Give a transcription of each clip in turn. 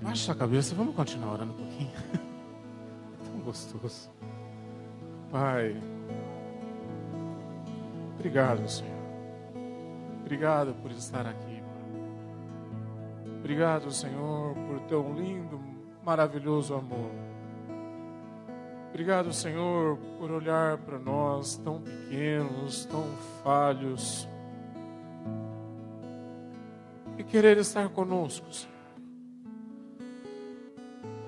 Abaixa a cabeça, vamos continuar orando um pouquinho. Tão gostoso. Pai, obrigado, Senhor. Obrigado por estar aqui, Pai. Obrigado, Senhor, por teu lindo, maravilhoso amor. Obrigado, Senhor, por olhar para nós tão pequenos, tão falhos, e querer estar conosco, Senhor.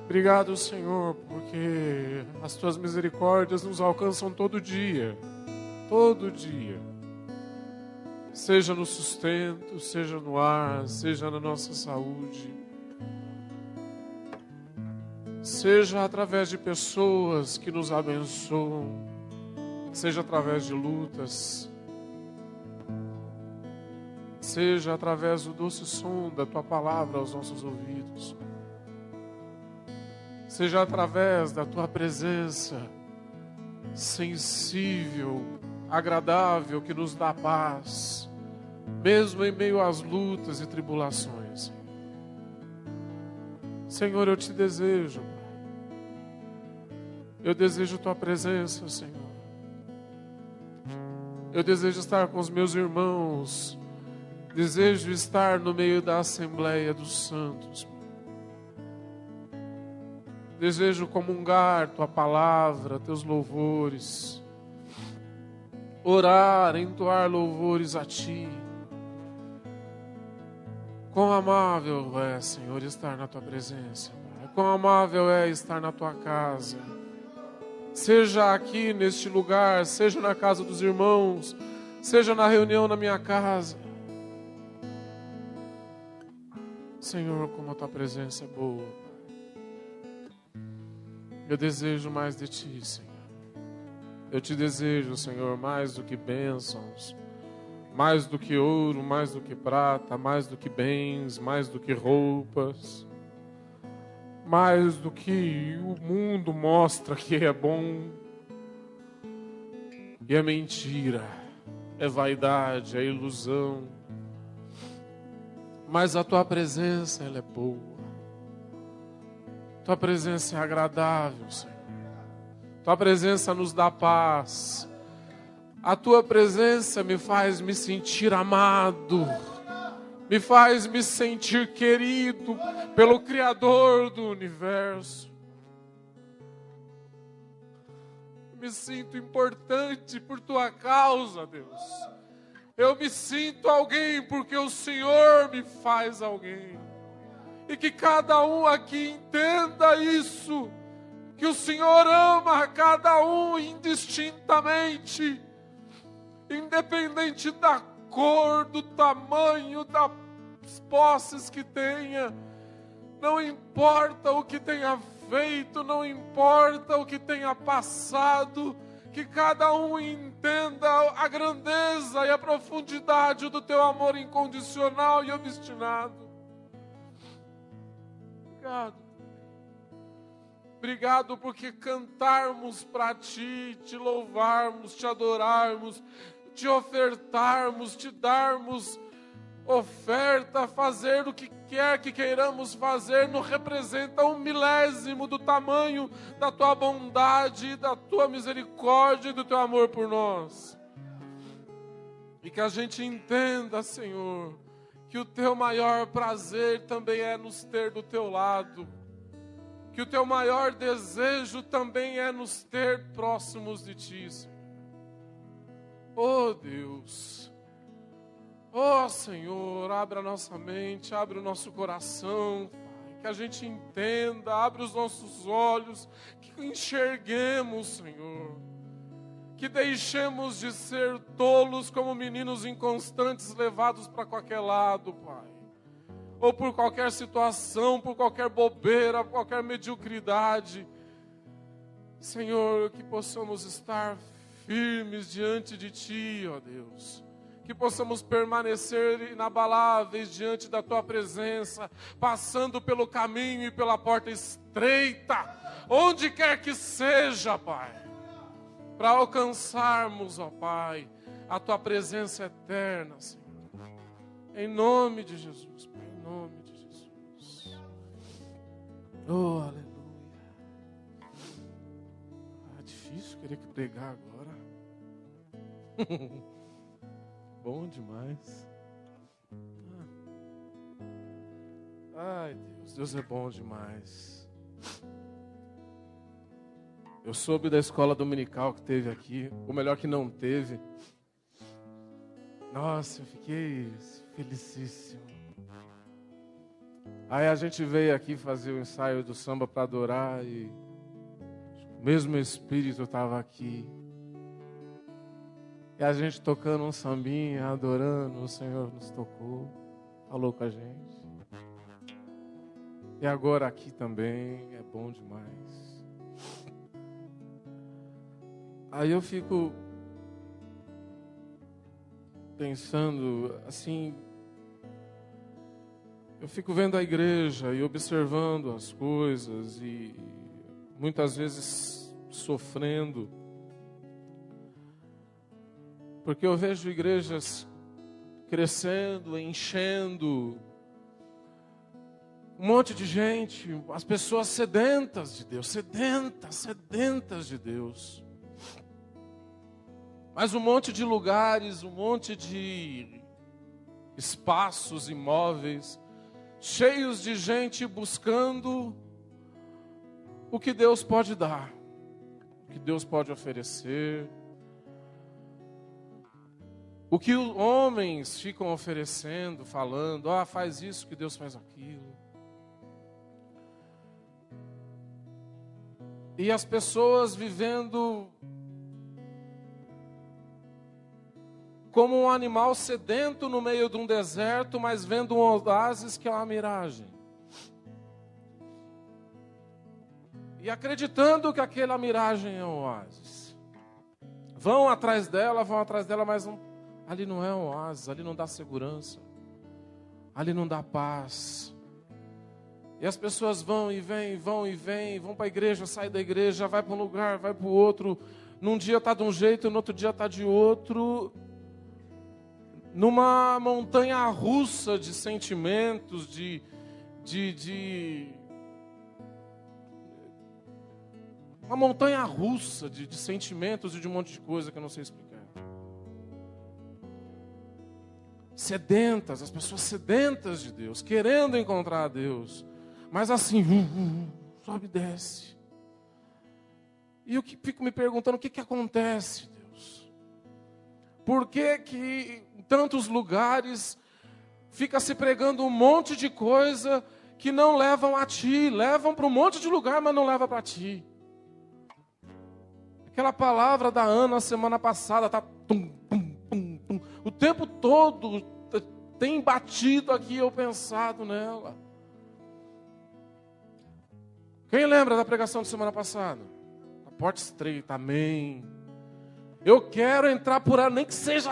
Obrigado, Senhor, porque as tuas misericórdias nos alcançam todo dia, seja no sustento, seja no ar, seja na nossa saúde, seja através de pessoas que nos abençoam, seja através de lutas, seja através do doce som da tua palavra aos nossos ouvidos, seja através da tua presença sensível, agradável, que nos dá paz, mesmo em meio às lutas e tribulações. Senhor, eu te desejo, eu desejo tua presença, Senhor. Eu desejo estar com os meus irmãos, desejo estar no meio da Assembleia dos Santos. Desejo comungar tua palavra, teus louvores, orar, entoar louvores a ti. Quão amável é, Senhor, estar na tua presença, Pai. Quão amável é estar na tua casa. Seja aqui neste lugar, seja na casa dos irmãos, seja na reunião na minha casa. Senhor, como a tua presença é boa. Eu desejo mais de ti, Senhor. Eu te desejo, Senhor, mais do que bênçãos, mais do que ouro, mais do que prata, mais do que bens, mais do que roupas, mais do que o mundo mostra que é bom. E é mentira, é vaidade, é ilusão. Mas a tua presença, ela é boa. Tua presença é agradável, Senhor. Tua presença nos dá paz. A tua presença me faz me sentir amado. Me faz me sentir querido pelo Criador do universo. Me sinto importante por tua causa, Deus. Eu me sinto alguém porque o Senhor me faz alguém. E que cada um aqui entenda isso, que o Senhor ama cada um indistintamente, independente da cor, do tamanho, das posses que tenha, não importa o que tenha feito, não importa o que tenha passado, que cada um entenda a grandeza e a profundidade do teu amor incondicional e obstinado. Obrigado. Obrigado porque cantarmos para ti, te louvarmos, te adorarmos, te ofertarmos, te darmos oferta, fazer o que quer que queiramos fazer, não representa 1/1000 do tamanho da tua bondade, da tua misericórdia e do teu amor por nós. E que a gente entenda, Senhor, que o teu maior prazer também é nos ter do teu lado. Que o teu maior desejo também é nos ter próximos de ti, Senhor. Oh Deus, oh Senhor, abre a nossa mente, abre o nosso coração, Pai, que a gente entenda, abre os nossos olhos, que enxerguemos, Senhor. Que deixemos de ser tolos como meninos inconstantes levados para qualquer lado, Pai. Ou por qualquer situação, por qualquer bobeira, por qualquer mediocridade. Senhor, que possamos estar firmes diante de Ti, ó Deus. Que possamos permanecer inabaláveis diante da Tua presença, passando pelo caminho e pela porta estreita, onde quer que seja, Pai. Para alcançarmos, ó Pai, a Tua presença eterna, Senhor. Em nome de Jesus, Pai, em nome de Jesus. querer pregar agora. Bom demais. Ai, Deus é bom demais. Eu soube da escola dominical que teve aqui, ou melhor que não teve. Nossa, eu fiquei felicíssimo. Aí a gente veio aqui fazer o ensaio do samba para adorar e o mesmo Espírito estava aqui. E a gente tocando um sambinha, adorando, o Senhor nos tocou, falou com a gente. E agora aqui também, é bom demais. Aí eu fico pensando, assim, eu fico vendo a igreja e observando as coisas e muitas vezes sofrendo. Porque eu vejo igrejas crescendo, enchendo, um monte de gente, as pessoas sedentas de Deus, sedentas de Deus. Mas um monte de lugares, um monte de espaços imóveis, cheios de gente buscando o que Deus pode dar, o que Deus pode oferecer. O que os homens ficam oferecendo, falando, faz isso que Deus faz aquilo. E as pessoas vivendo como um animal sedento no meio de um deserto, mas vendo um oásis que é uma miragem. E acreditando que aquela miragem é um oásis. Vão atrás dela, mas ali não é um oásis, ali não dá segurança, ali não dá paz. E as pessoas vão e vêm, vão para a igreja, saem da igreja, vai para um lugar, vai para o outro. Num dia está de um jeito, no outro dia está de outro. Numa montanha russa de sentimentos, uma montanha russa de sentimentos e de um monte de coisa que eu não sei explicar. Sedentas, as pessoas sedentas de Deus, querendo encontrar a Deus, mas assim, sobe e desce. E eu fico me perguntando, o que acontece, Deus? Por que em tantos lugares fica se pregando um monte de coisa que não levam a Ti, levam para um monte de lugar, mas não levam para Ti? Aquela palavra da Ana semana passada está o tempo todo tem batido aqui, eu pensado nela. Quem lembra da pregação de semana passada? A porta estreita, amém. Eu quero entrar por ela, nem que seja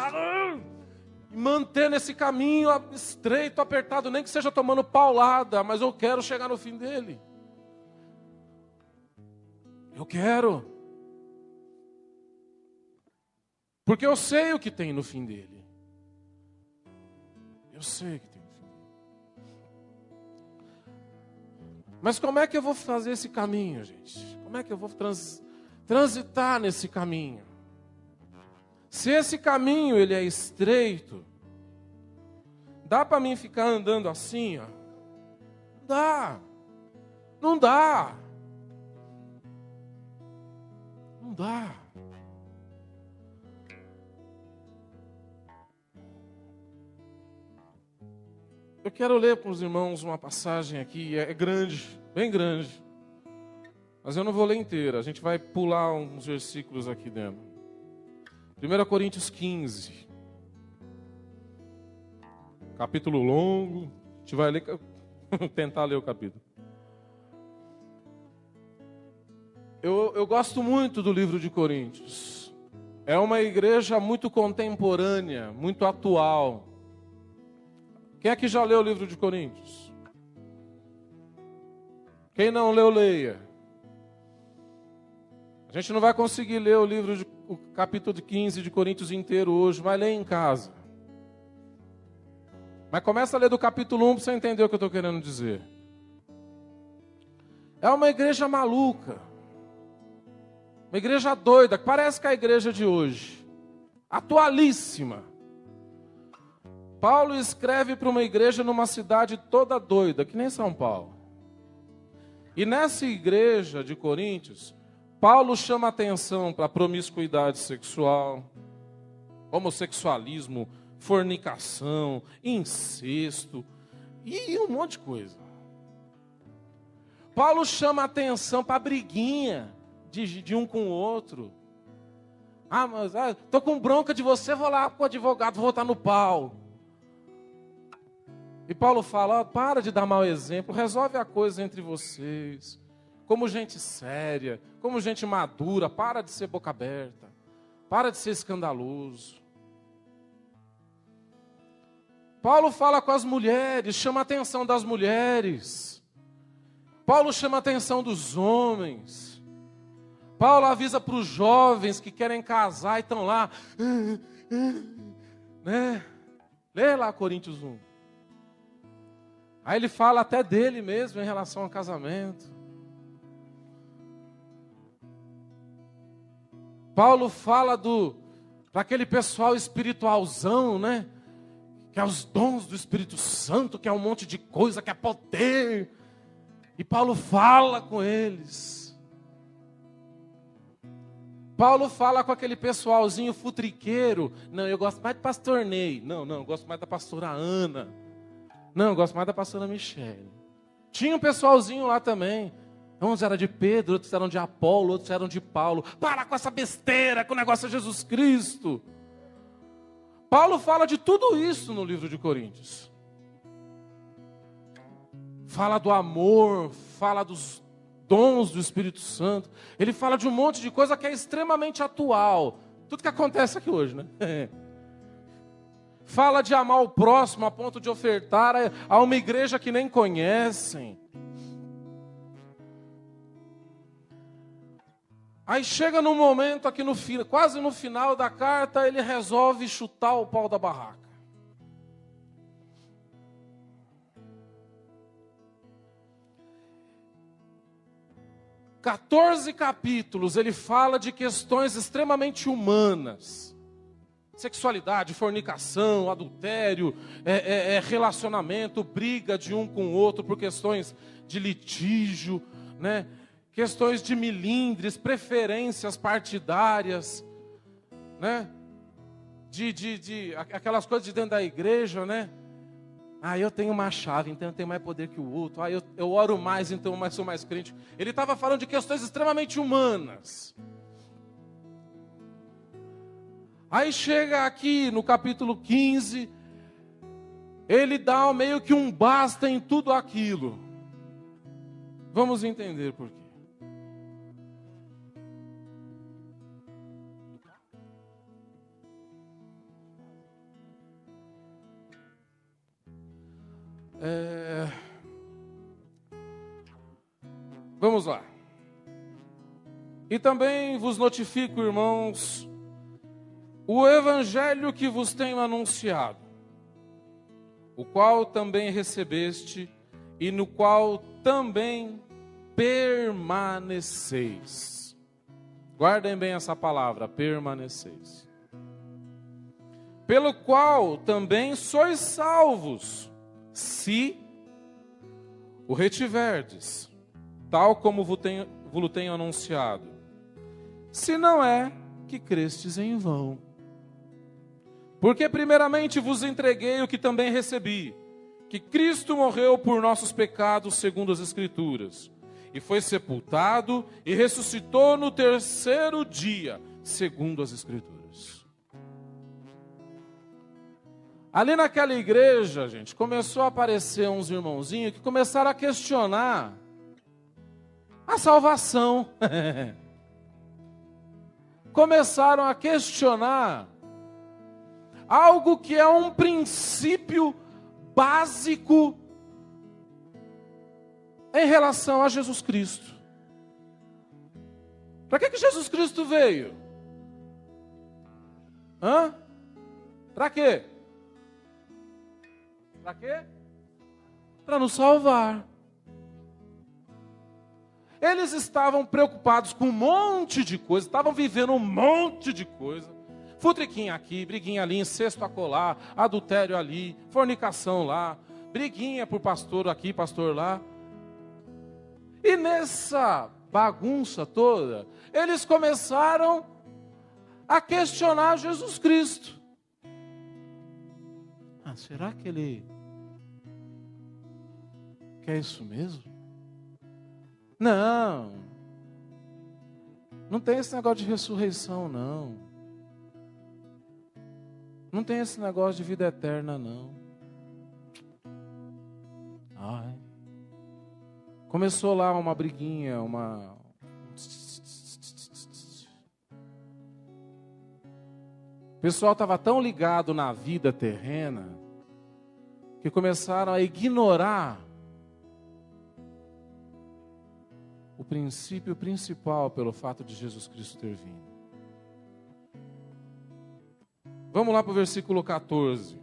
manter nesse caminho estreito, apertado, nem que seja tomando paulada, mas eu quero chegar no fim dele. Eu quero. Porque eu sei o que tem no fim dele. Eu sei o que tem no fim dele. Mas como é que eu vou fazer esse caminho, gente? Como é que eu vou transitar nesse caminho? Se esse caminho ele é estreito, dá para mim ficar andando assim, ó? Dá. Não dá. Não dá. Eu quero ler para os irmãos uma passagem aqui, é grande, bem grande. Mas eu não vou ler inteira, a gente vai pular uns versículos aqui dentro. 1 Coríntios 15. Capítulo longo, a gente vai ler, tentar ler o capítulo. Eu gosto muito do livro de Coríntios. É uma igreja muito contemporânea, muito atual. Quem é que já leu o livro de Coríntios? Quem não leu, leia. A gente não vai conseguir ler o capítulo 15 de Coríntios inteiro hoje, mas lê em casa. Mas começa a ler do capítulo 1 para você entender o que eu estou querendo dizer. É uma igreja maluca. Uma igreja doida, que parece que é a igreja de hoje. Atualíssima. Paulo escreve para uma igreja numa cidade toda doida, que nem São Paulo. E nessa igreja de Coríntios, Paulo chama atenção para a promiscuidade sexual, homossexualismo, fornicação, incesto e um monte de coisa. Paulo chama atenção para a briguinha de um com o outro. Mas estou com bronca de você, vou lá com o advogado, vou voltar no pau. E Paulo fala, para de dar mau exemplo, resolve a coisa entre vocês. Como gente séria, como gente madura, para de ser boca aberta. Para de ser escandaloso. Paulo fala com as mulheres, chama a atenção das mulheres. Paulo chama a atenção dos homens. Paulo avisa para os jovens que querem casar e estão lá. Né? Lê lá Coríntios 1. Aí ele fala até dele mesmo em relação ao casamento. Paulo fala para aquele pessoal espiritualzão, né? Que é os dons do Espírito Santo, que é um monte de coisa, que é poder. E Paulo fala com eles. Paulo fala com aquele pessoalzinho futriqueiro. Não, eu gosto mais do pastor Ney. Não, eu gosto mais da pastora Ana. Não, eu gosto mais da pastora Michele. Tinha um pessoalzinho lá também. Uns eram de Pedro, outros eram de Apolo, outros eram de Paulo. Para com essa besteira, que o negócio é Jesus Cristo. Paulo fala de tudo isso no livro de Coríntios. Fala do amor, fala dos dons do Espírito Santo. Ele fala de um monte de coisa que é extremamente atual. Tudo que acontece aqui hoje, né? Fala de amar o próximo a ponto de ofertar a uma igreja que nem conhecem. Aí chega num momento aqui quase no final da carta, ele resolve chutar o pau da barraca. Quatorze capítulos ele fala de questões extremamente humanas. Sexualidade, fornicação, adultério, relacionamento, briga de um com o outro por questões de litígio, né? Questões de milindres, preferências partidárias, né? Aquelas coisas de dentro da igreja, né? Eu tenho uma chave, então eu tenho mais poder que o outro. Eu oro mais, então eu sou mais crente. Ele estava falando de questões extremamente humanas. Aí chega aqui no capítulo 15, ele dá meio que um basta em tudo aquilo. Vamos entender por quê. Vamos lá. E também vos notifico, irmãos, o evangelho que vos tenho anunciado, o qual também recebeste e no qual também permaneceis. Guardem bem essa palavra, permaneceis. Pelo qual também sois salvos, se o retiverdes, tal como vos tenho anunciado. Se não é que crestes em vão. Porque primeiramente vos entreguei o que também recebi, que Cristo morreu por nossos pecados segundo as Escrituras, e foi sepultado e ressuscitou no terceiro dia, segundo as Escrituras. Ali naquela igreja, gente, começou a aparecer uns irmãozinhos que começaram a questionar a salvação. Começaram a questionar algo que é um princípio básico em relação a Jesus Cristo. Para que Jesus Cristo veio? Para quê? Para quê? Para nos salvar. Eles estavam preocupados com um monte de coisa, estavam vivendo um monte de coisa. Futriquinha aqui, briguinha ali, incesto acolá, adultério ali, fornicação lá, briguinha por pastor aqui, pastor lá. E nessa bagunça toda, eles começaram a questionar Jesus Cristo. Será que ele quer isso mesmo? Não tem esse negócio de ressurreição, não. Não tem esse negócio de vida eterna, não. Começou lá uma briguinha, o pessoal estava tão ligado na vida terrena que começaram a ignorar o princípio principal pelo fato de Jesus Cristo ter vindo. Vamos lá para o versículo 14.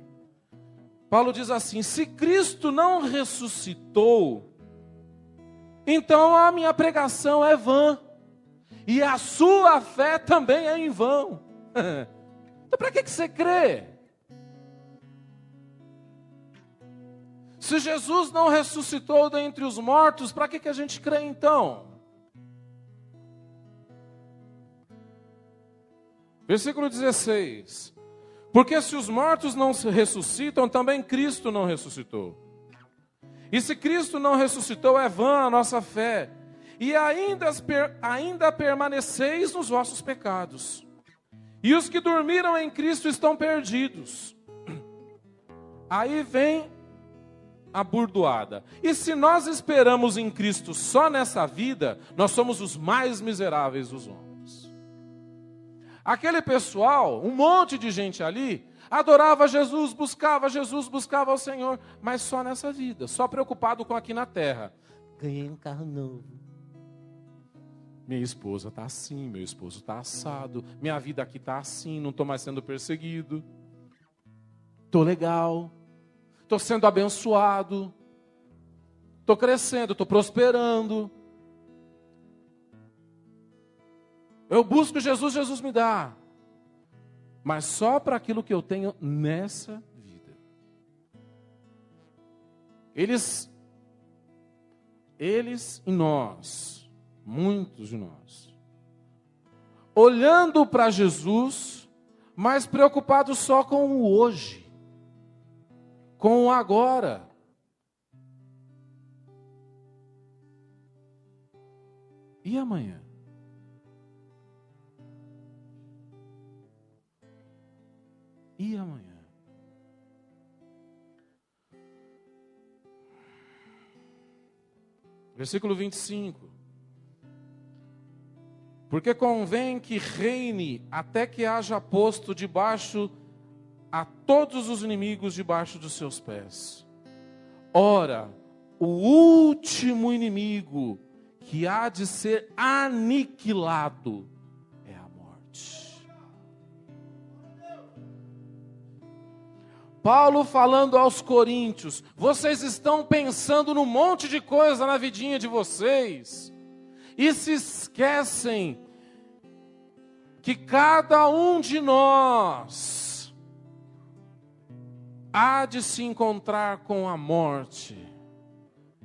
Paulo diz assim: se Cristo não ressuscitou, então a minha pregação é vã, e a sua fé também é em vão. Então para que você crê? Se Jesus não ressuscitou dentre os mortos, para que a gente crê então? Versículo 16. Porque se os mortos não se ressuscitam, também Cristo não ressuscitou. E se Cristo não ressuscitou, é vã a nossa fé, e ainda permaneceis nos vossos pecados. E os que dormiram em Cristo estão perdidos. Aí vem a burdoada. E se nós esperamos em Cristo só nessa vida, nós somos os mais miseráveis dos homens. Aquele pessoal, um monte de gente ali, adorava Jesus, buscava o Senhor, mas só nessa vida, só preocupado com aqui na terra. Ganhei um carro novo. Minha esposa está assim, meu esposo está assado, minha vida aqui está assim, não estou mais sendo perseguido. Estou legal, estou sendo abençoado, estou crescendo, estou prosperando. Eu busco Jesus, Jesus me dá. Mas só para aquilo que eu tenho nessa vida. Eles e nós, muitos de nós, olhando para Jesus, mas preocupados só com o hoje, com o agora. E amanhã? E amanhã? Versículo 25. Porque convém que reine até que haja posto debaixo a todos os inimigos debaixo dos seus pés. Ora, o último inimigo que há de ser aniquilado é a morte. Paulo falando aos coríntios: vocês estão pensando num monte de coisa na vidinha de vocês e se esquecem que cada um de nós há de se encontrar com a morte.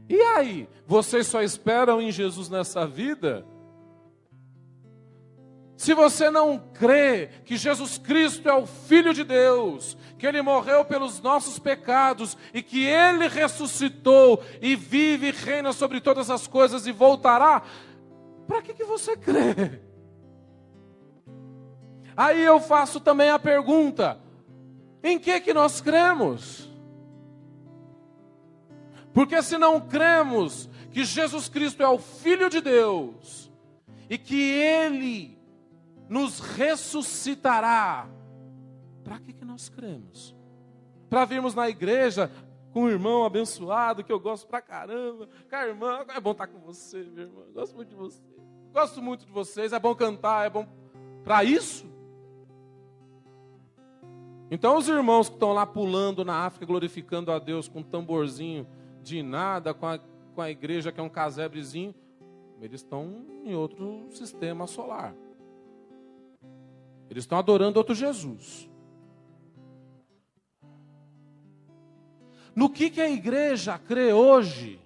E aí, vocês só esperam em Jesus nessa vida? Se você não crê que Jesus Cristo é o Filho de Deus, que Ele morreu pelos nossos pecados e que Ele ressuscitou e vive e reina sobre todas as coisas e voltará, para que você crê? Aí eu faço também a pergunta: em que nós cremos? Porque se não cremos que Jesus Cristo é o Filho de Deus e que Ele nos ressuscitará, para que nós cremos? Para virmos na igreja com um irmão abençoado, que eu gosto pra caramba, com a irmã, é bom estar com você, meu irmão, gosto muito de você, gosto muito de vocês, é bom cantar, é bom para isso? Então os irmãos que estão lá pulando na África, glorificando a Deus com um tamborzinho de nada, com a igreja que é um casebrezinho, eles estão em outro sistema solar. Eles estão adorando outro Jesus. No que a igreja crê hoje?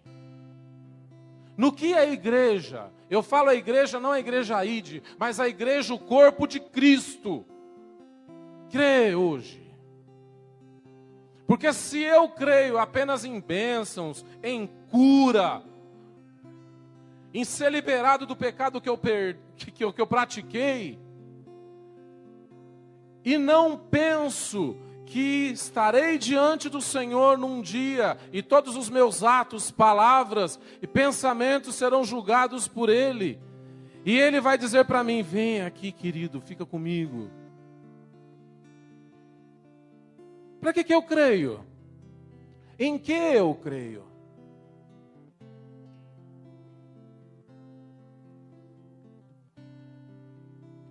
No que a igreja, eu falo a igreja, não a igreja ID, mas a igreja, o corpo de Cristo, crê hoje. Porque se eu creio apenas em bênçãos, em cura, em ser liberado do pecado que eu pratiquei, e não penso que estarei diante do Senhor num dia, e todos os meus atos, palavras e pensamentos serão julgados por Ele, e Ele vai dizer para mim: vem aqui, querido, fica comigo. Para que eu creio? Em que eu creio?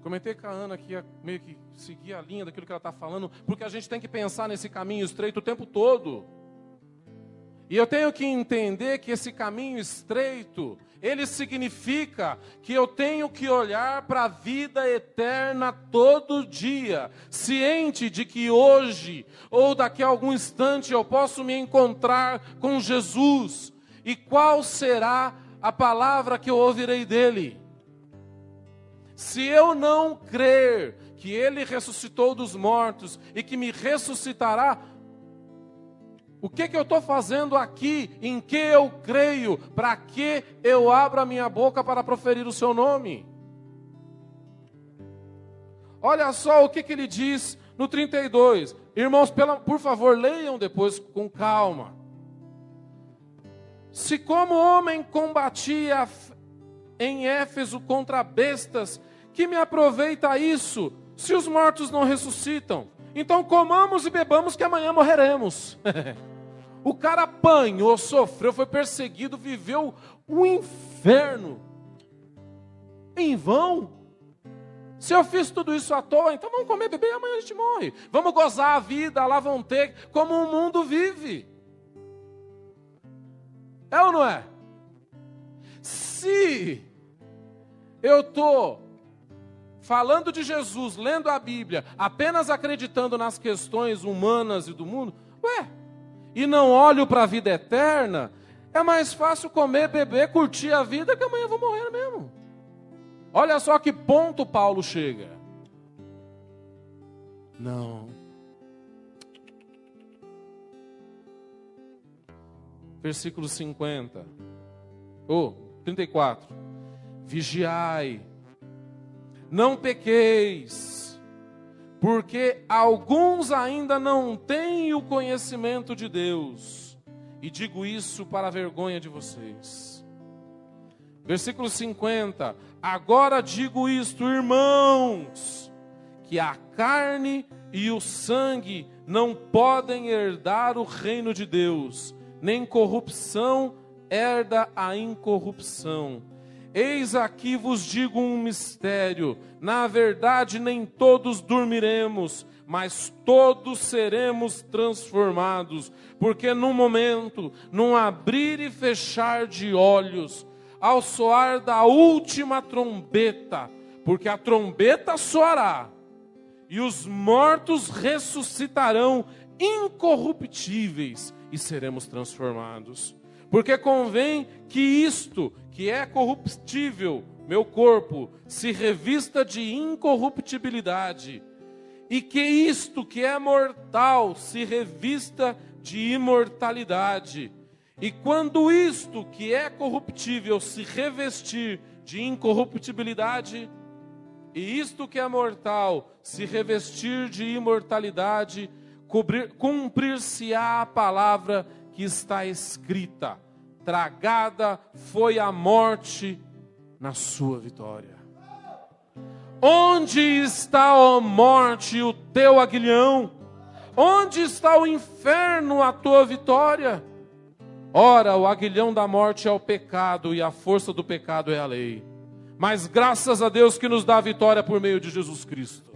Comentei com a Ana aqui, meio que seguir a linha daquilo que ela está falando, porque a gente tem que pensar nesse caminho estreito o tempo todo. E eu tenho que entender que esse caminho estreito, ele significa que eu tenho que olhar para a vida eterna todo dia, ciente de que hoje, ou daqui a algum instante, eu posso me encontrar com Jesus. E qual será a palavra que eu ouvirei dele? Se eu não crer que Ele ressuscitou dos mortos e que me ressuscitará, o que eu estou fazendo aqui? Em que eu creio? Para que eu abro a minha boca para proferir o seu nome? Olha só o que ele diz no 32. Irmãos, por favor, leiam depois com calma. Se como homem combatia em Éfeso contra bestas, que me aproveita isso, se os mortos não ressuscitam? Então comamos e bebamos que amanhã morreremos. O cara apanhou, sofreu, foi perseguido, viveu um inferno. Em vão? Se eu fiz tudo isso à toa, então vamos comer, beber e amanhã a gente morre. Vamos gozar a vida, lá vão ter como o mundo vive. É ou não é? Se eu estou falando de Jesus, lendo a Bíblia, apenas acreditando nas questões humanas e do mundo, e não olho para a vida eterna, é mais fácil comer, beber, curtir a vida, que amanhã eu vou morrer mesmo. Olha só que ponto Paulo chega. Não. Versículo 50. 34. Vigiai, não pequeis, porque alguns ainda não têm o conhecimento de Deus, e digo isso para a vergonha de vocês. Versículo 50, agora digo isto, irmãos, que a carne e o sangue não podem herdar o reino de Deus, nem corrupção herda a incorrupção. Eis aqui vos digo um mistério, na verdade nem todos dormiremos, mas todos seremos transformados, porque num momento, num abrir e fechar de olhos, ao soar da última trombeta, porque a trombeta soará, e os mortos ressuscitarão incorruptíveis, e seremos transformados. Porque convém que isto, que é corruptível, meu corpo, se revista de incorruptibilidade, e que isto, que é mortal, se revista de imortalidade. E quando isto, que é corruptível, se revestir de incorruptibilidade, e isto que é mortal, se revestir de imortalidade, cumprir-se-á a palavra que está escrita: tragada foi a morte na sua vitória. Onde está, ó morte, o teu aguilhão? Onde está o inferno, a tua vitória? Ora, o aguilhão da morte é o pecado, e a força do pecado é a lei. Mas graças a Deus que nos dá a vitória por meio de Jesus Cristo.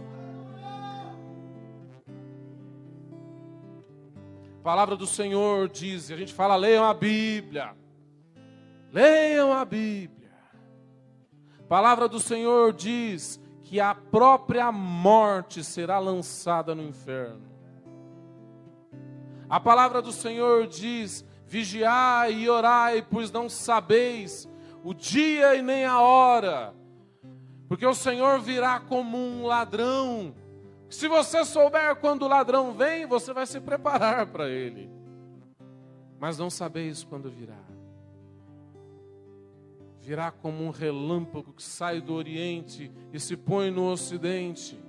A palavra do Senhor diz, a gente fala, leiam a Bíblia. Leiam a Bíblia. A palavra do Senhor diz que a própria morte será lançada no inferno. A palavra do Senhor diz: vigiai e orai, pois não sabeis o dia e nem a hora, porque o Senhor virá como um ladrão. Se você souber quando o ladrão vem, você vai se preparar para ele, mas não sabeis quando virá. Virá como um relâmpago que sai do Oriente e se põe no Ocidente.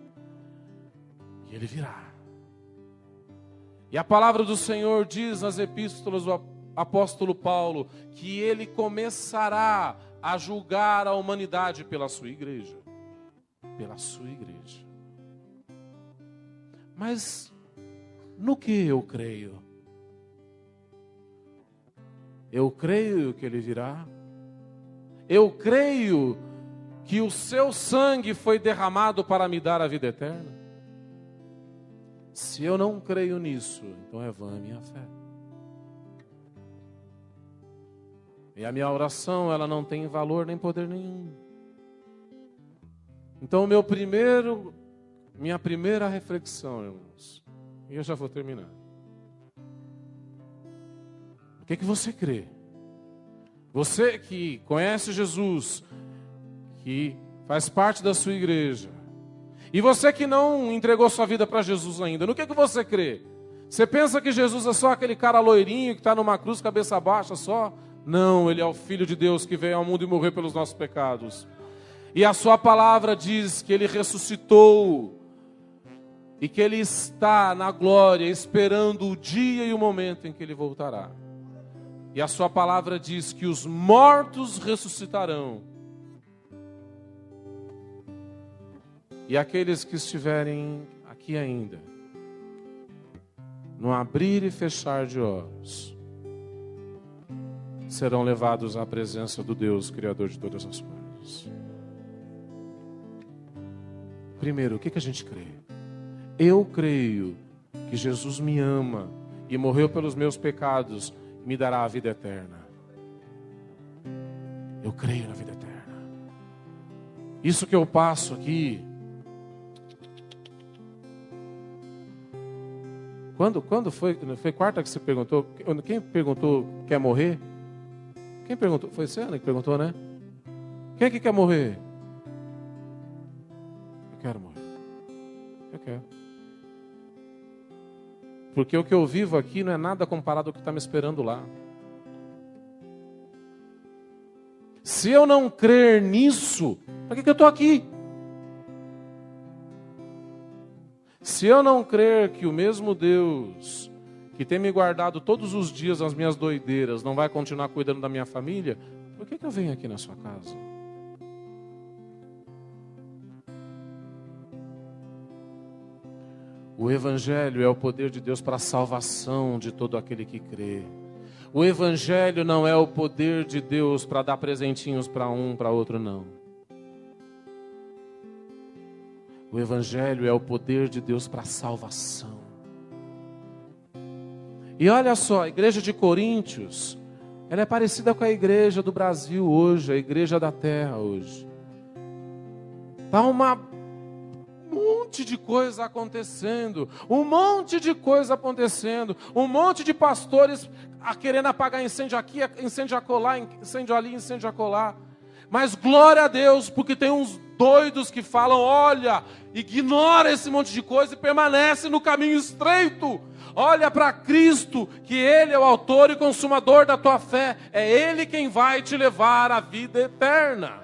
E ele virá. E a palavra do Senhor diz nas epístolas do apóstolo Paulo que ele começará a julgar a humanidade pela sua igreja. Pela sua igreja. Mas no que eu creio? Eu creio que ele virá. Eu creio que o seu sangue foi derramado para me dar a vida eterna. Se eu não creio nisso, então é vã a minha fé. E a minha oração, ela não tem valor nem poder nenhum. Então minha primeira reflexão, irmãos, e eu já vou terminar. O que você crê? Você que conhece Jesus, que faz parte da sua igreja, e você que não entregou sua vida para Jesus ainda, no que você crê? Você pensa que Jesus é só aquele cara loirinho que está numa cruz, cabeça baixa só? Não, ele é o Filho de Deus que veio ao mundo e morreu pelos nossos pecados. E a sua palavra diz que ele ressuscitou e que ele está na glória, esperando o dia e o momento em que ele voltará. E a sua palavra diz que os mortos ressuscitarão. E aqueles que estiverem aqui ainda, no abrir e fechar de olhos, serão levados à presença do Deus Criador de todas as coisas. Primeiro, o que a gente crê? Eu creio que Jesus me ama e morreu pelos meus pecados, me dará a vida eterna. Eu creio na vida eterna. Isso que eu passo aqui, quando foi quarta que você perguntou? Quem perguntou quer morrer? Quem perguntou? Foi você, Ana, que perguntou, né? Quem é que quer morrer? Eu quero morrer. Eu quero. Porque o que eu vivo aqui não é nada comparado ao que está me esperando lá. Se eu não crer nisso, para que eu estou aqui? Se eu não crer que o mesmo Deus que tem me guardado todos os dias nas minhas doideiras não vai continuar cuidando da minha família, por que eu venho aqui na sua casa? O Evangelho é o poder de Deus para a salvação de todo aquele que crê. O Evangelho não é o poder de Deus para dar presentinhos para um, para outro, não. O Evangelho é o poder de Deus para a salvação. E olha só, a igreja de Coríntios, ela é parecida com a igreja do Brasil hoje, a igreja da terra hoje. Está um monte de coisa acontecendo, um monte de pastores querendo apagar incêndio aqui, incêndio acolá, incêndio ali, incêndio acolá. Mas glória a Deus, porque tem uns doidos que falam, olha, ignora esse monte de coisa e permanece no caminho estreito. Olha para Cristo, que Ele é o autor e consumador da tua fé. É Ele quem vai te levar à vida eterna.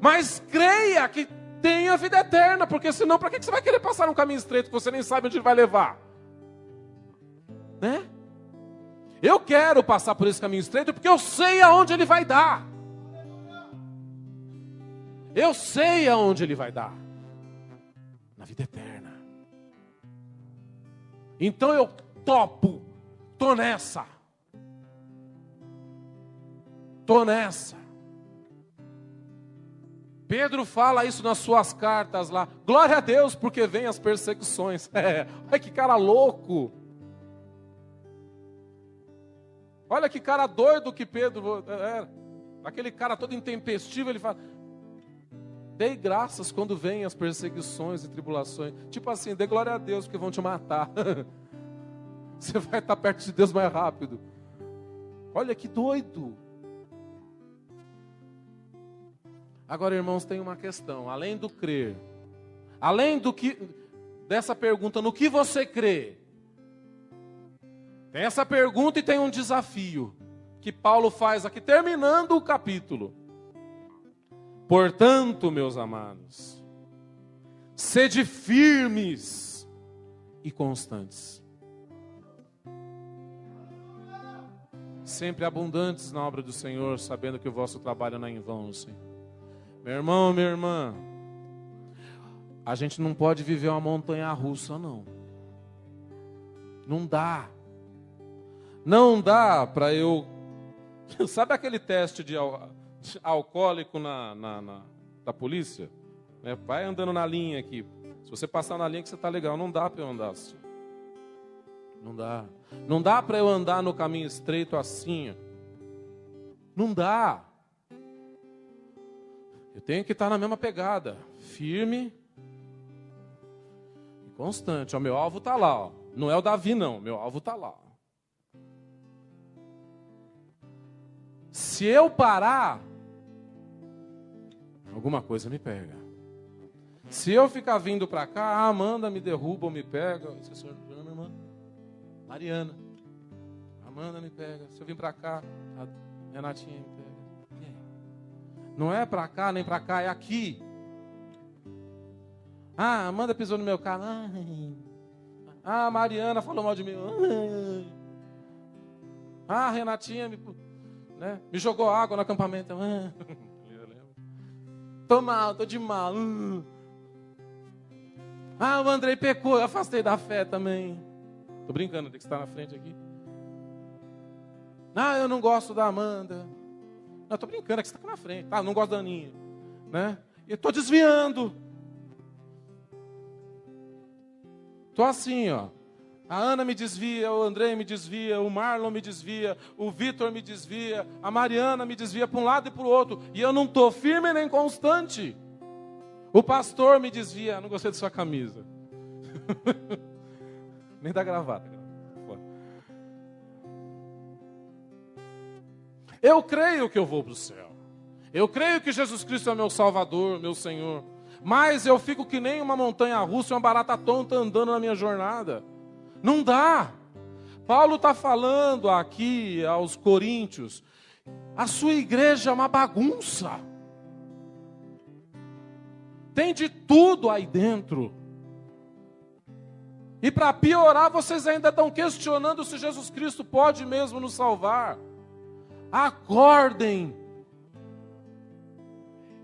Mas creia que tem a vida eterna, porque senão para que você vai querer passar um caminho estreito que você nem sabe onde ele vai levar? Né? Eu quero passar por esse caminho estreito porque eu sei aonde ele vai dar. Eu sei aonde ele vai dar. Na vida eterna. Então eu topo. Tô nessa. Pedro fala isso nas suas cartas lá. Glória a Deus, porque vem as perseguições. Olha que cara louco. Olha que cara doido que Pedro era. Aquele cara todo intempestivo, ele fala, Dei graças quando vêm as perseguições e tribulações. Tipo assim, dê glória a Deus, porque vão te matar. Você vai estar perto de Deus mais rápido. Olha que doido. Agora, irmãos, tem uma questão. Além do crer, além do que, dessa pergunta, no que você crê? Tem essa pergunta e tem um desafio que Paulo faz aqui, terminando o capítulo. Portanto, meus amados, sede firmes e constantes, sempre abundantes na obra do Senhor, sabendo que o vosso trabalho não é em vão, Senhor. Meu irmão, minha irmã, a gente não pode viver uma montanha-russa, não. Não dá. Não dá para eu... Sabe aquele teste de alcoólico da polícia? Vai andando na linha aqui. Se você passar na linha que você está legal, não dá para eu andar assim. Não dá. Não dá para eu andar no caminho estreito assim. Não dá. Eu tenho que estar na mesma pegada. Firme e constante. O meu alvo está lá. Ó. Não é o Davi, não. Meu alvo está lá. Se eu parar, alguma coisa me pega. Se eu ficar vindo para cá, a Amanda me derruba ou me pega. Esse senhor, minha irmã, Mariana. Amanda me pega. Se eu vim para cá, a Renatinha me pega. Não é para cá nem para cá, é aqui. Ah, a Amanda pisou no meu carro. Ah, a Mariana falou mal de mim. Ah, a Renatinha me jogou água no acampamento. Tô mal, tô de mal. Ah, o Andrei pecou, eu afastei da fé também. Tô brincando, tem que estar na frente aqui. Ah, eu não gosto da Amanda. Não, tô brincando, é que você tá aqui na frente. Ah, não gosto da Aninha. Né? E tô desviando. Tô assim, ó. A Ana me desvia, o Andrei me desvia, o Marlon me desvia, o Vitor me desvia, a Mariana me desvia para um lado e para o outro. E eu não estou firme nem constante. O pastor me desvia. Não gostei de sua camisa. Nem da gravata. Eu creio que eu vou para o céu. Eu creio que Jesus Cristo é meu Salvador, meu Senhor. Mas eu fico que nem uma montanha-russa, uma barata tonta andando na minha jornada. Não dá. Paulo está falando aqui aos coríntios, a sua igreja é uma bagunça. Tem de tudo aí dentro. E para piorar, vocês ainda estão questionando se Jesus Cristo pode mesmo nos salvar. Acordem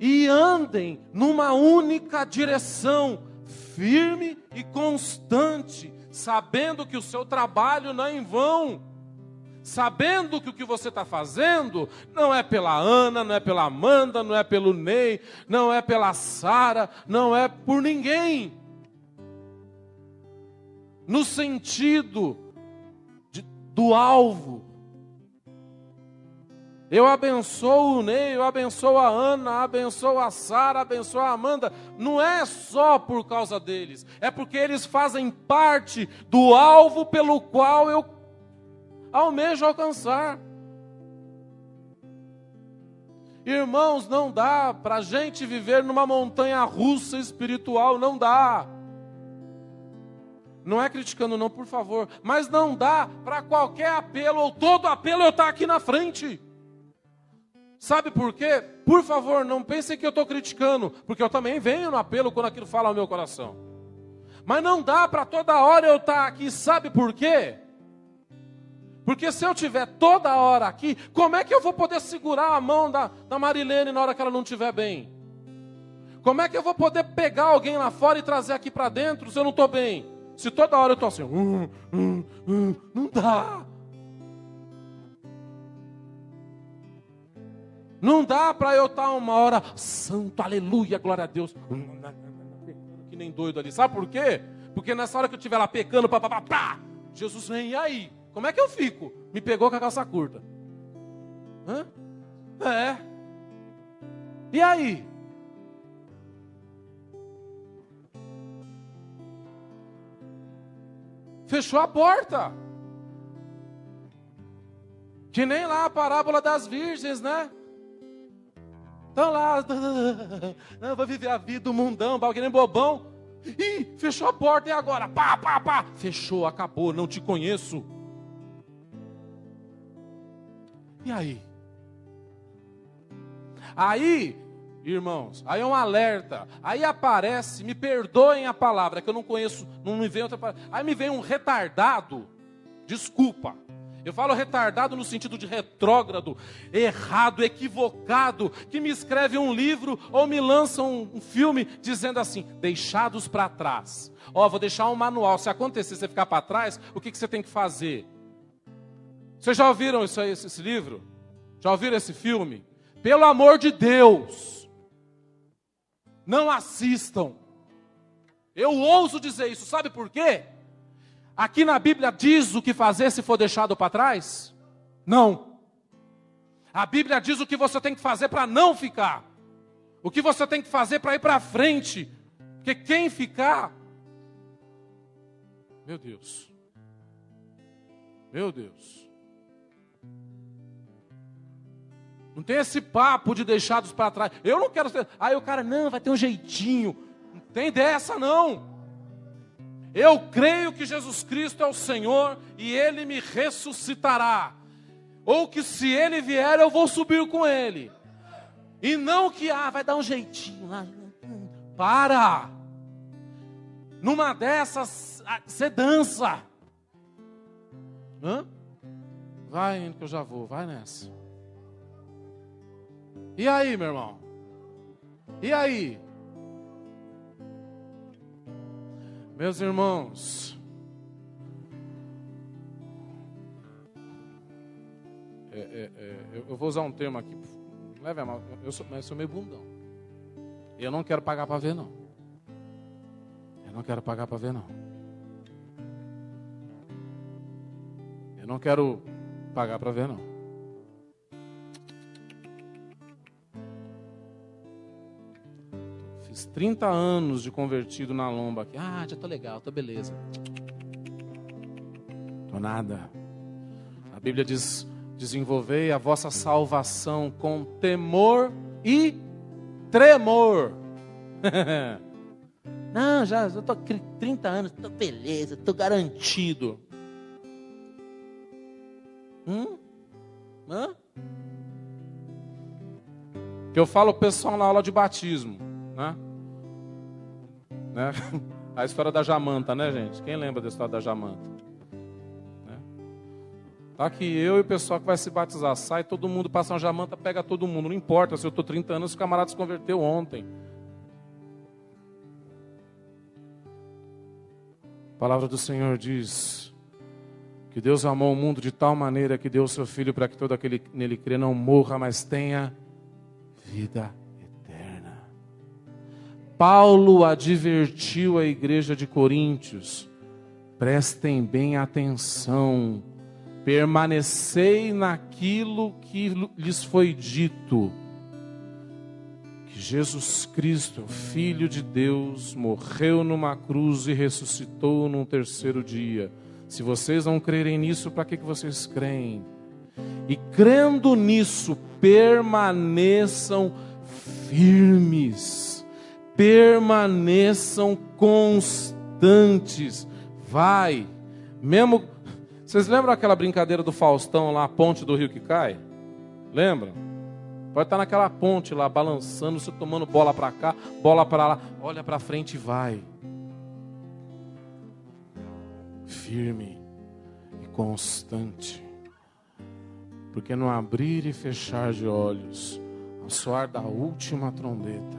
e andem numa única direção, firme e constante, sabendo que o seu trabalho não é em vão, sabendo que o que você está fazendo não é pela Ana, não é pela Amanda, não é pelo Ney, não é pela Sara, não é por ninguém, no sentido do alvo. Eu abençoo o Ney, eu abençoo a Ana, abençoo a Sara, abençoo a Amanda. Não é só por causa deles. É porque eles fazem parte do alvo pelo qual eu almejo alcançar. Irmãos, não dá para a gente viver numa montanha-russa espiritual. Não dá. Não é criticando não, por favor. Mas não dá para qualquer apelo ou todo apelo eu estar aqui na frente. Sabe por quê? Por favor, não pensem que eu estou criticando, porque eu também venho no apelo quando aquilo fala ao meu coração. Mas não dá para toda hora eu estar aqui, sabe por quê? Porque se eu estiver toda hora aqui, como é que eu vou poder segurar a mão da Marilene na hora que ela não estiver bem? Como é que eu vou poder pegar alguém lá fora e trazer aqui para dentro se eu não estou bem? Se toda hora eu estou assim, não dá. Não dá para eu estar uma hora, santo, aleluia, glória a Deus, que nem doido ali. Sabe por quê? Porque nessa hora que eu estiver lá pecando, Jesus vem, e aí? Como é que eu fico? Me pegou com a calça curta. Hã? É. E aí? fechou a porta. Que nem lá a parábola das virgens, né? Estão lá, não, vou viver a vida do mundão, que nem bobão. Ih, fechou a porta, e agora? Pá, pá, pá. Fechou, acabou, não te conheço. E aí? Aí, irmãos, aí é um alerta. Aí aparece, me perdoem a palavra, que eu não conheço, não me vem outra palavra. Aí me vem um retardado, desculpa. Eu falo retardado no sentido de retrógrado, errado, equivocado, que me escreve um livro ou me lança um filme dizendo assim, deixados para trás. Ó, vou deixar um manual, se acontecer você ficar para trás, o que você tem que fazer? Vocês já ouviram isso aí, esse livro? Já ouviram esse filme? Pelo amor de Deus, não assistam. Eu ouso dizer isso, sabe por quê? Aqui na Bíblia diz o que fazer se for deixado para trás? Não. A Bíblia diz o que você tem que fazer para não ficar. O que você tem que fazer para ir para frente. Porque quem ficar... Meu Deus. Meu Deus. Não tem esse papo de deixados para trás. Eu não quero ser... Aí o cara, não, vai ter um jeitinho. Não tem dessa, não. Eu creio que Jesus Cristo é o Senhor e Ele me ressuscitará. Ou que se Ele vier, eu vou subir com Ele. E não que, vai dar um jeitinho lá. Para! Numa dessas, você dança. Hã? Vai indo que eu já vou, vai nessa. E aí, meu irmão? E aí? Meus irmãos, eu vou usar um termo aqui, leve a mal, eu sou meio bundão. Eu não quero pagar para ver, não. Eu não quero pagar para ver, não. Eu não quero pagar para ver, não. Fiz 30 anos de convertido na lomba aqui. Já tô legal, tô beleza. Tô nada. A Bíblia diz, desenvolvei a vossa salvação com temor e tremor. Não, eu tô 30 anos, tô beleza, tô garantido. Que eu falo pessoal na aula de batismo, né? A história da Jamanta, né, gente? Quem lembra da história da Jamanta? Né? Tá aqui eu e o pessoal que vai se batizar. Sai todo mundo, passa uma Jamanta, pega todo mundo. Não importa se eu estou 30 anos, o camarada se converteu ontem. A palavra do Senhor diz que Deus amou o mundo de tal maneira que deu o seu Filho para que todo aquele que nele crê não morra, mas tenha vida eterna. Paulo advertiu a igreja de Coríntios: prestem bem atenção, permanecei naquilo que lhes foi dito, que Jesus Cristo, Filho de Deus, morreu numa cruz e ressuscitou no terceiro dia. Se vocês não crerem nisso, para que vocês creem? E crendo nisso, permaneçam firmes, permaneçam constantes. Vai, mesmo. Vocês lembram aquela brincadeira do Faustão lá, a ponte do rio que cai? Lembram? Pode estar naquela ponte lá, balançando, você tomando bola para cá, bola para lá, olha para frente e vai. Firme e constante. Porque no abrir e fechar de olhos, ao soar da última trombeta,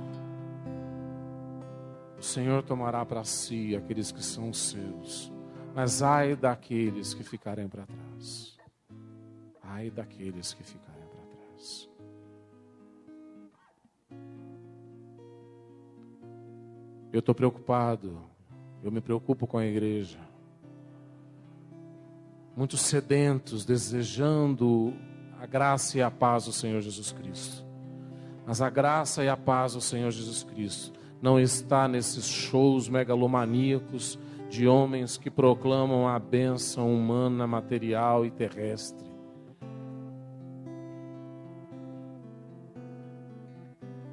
o Senhor tomará para si aqueles que são seus. Mas ai daqueles que ficarem para trás. Ai daqueles que ficarem para trás. Eu estou preocupado. Eu me preocupo com a igreja. Muitos sedentos, desejando a graça e a paz do Senhor Jesus Cristo. Mas a graça e a paz do Senhor Jesus Cristo não está nesses shows megalomaníacos de homens que proclamam a bênção humana, material e terrestre.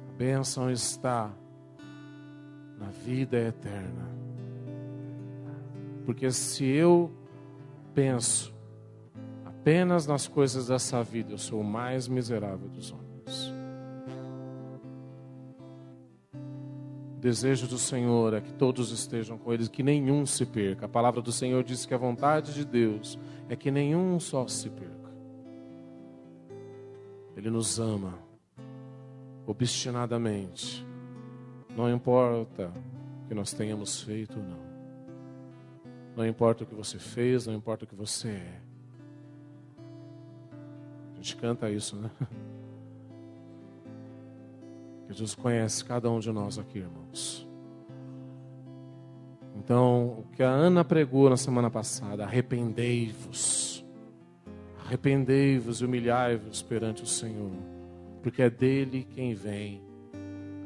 A bênção está na vida eterna. Porque se eu penso apenas nas coisas dessa vida, eu sou o mais miserável dos homens. O desejo do Senhor é que todos estejam com Ele, que nenhum se perca. A palavra do Senhor diz que a vontade de Deus é que nenhum só se perca. Ele nos ama obstinadamente. Não importa o que nós tenhamos feito ou não. Não importa o que você fez, não importa o que você é. A gente canta isso, né? Jesus conhece cada um de nós aqui, irmãos. Então, o que a Ana pregou na semana passada, arrependei-vos. Arrependei-vos e humilhai-vos perante o Senhor, porque é dele quem vem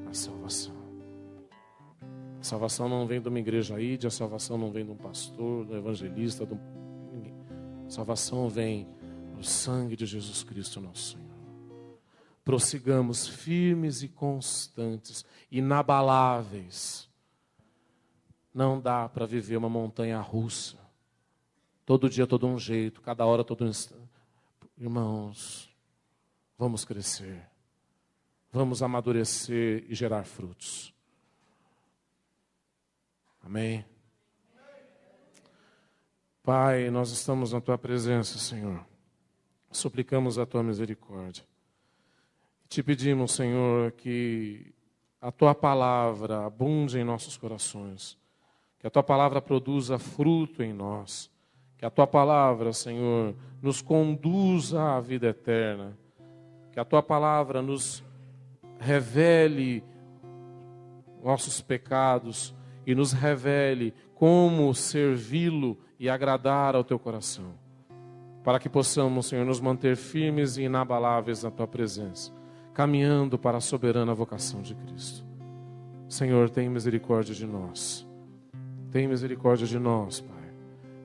a salvação. A salvação não vem de uma igreja ídia, a salvação não vem de um pastor, de um evangelista, de ninguém. A salvação vem do sangue de Jesus Cristo, nosso Senhor. Prossigamos firmes e constantes, inabaláveis. Não dá para viver uma montanha russa. Todo dia, todo um jeito, cada hora, todo um instante. Irmãos, vamos crescer. Vamos amadurecer e gerar frutos. Amém? Pai, nós estamos na Tua presença, Senhor. Suplicamos a Tua misericórdia. Te pedimos, Senhor, que a Tua palavra abunde em nossos corações. Que a Tua palavra produza fruto em nós. Que a Tua palavra, Senhor, nos conduza à vida eterna. Que a Tua palavra nos revele nossos pecados e nos revele como servi-lo e agradar ao Teu coração. Para que possamos, Senhor, nos manter firmes e inabaláveis na Tua presença, caminhando para a soberana vocação de Cristo. Senhor, tem misericórdia de nós. Tem misericórdia de nós, Pai.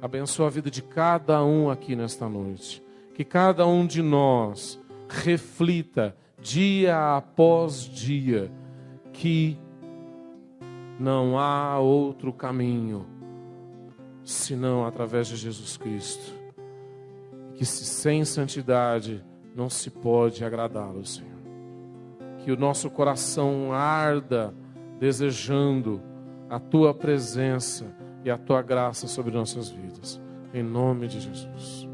Abençoa a vida de cada um aqui nesta noite. Que cada um de nós reflita dia após dia que não há outro caminho senão através de Jesus Cristo. Que sem santidade não se pode agradá-lo, Senhor. Que o nosso coração arda desejando a Tua presença e a Tua graça sobre nossas vidas. Em nome de Jesus.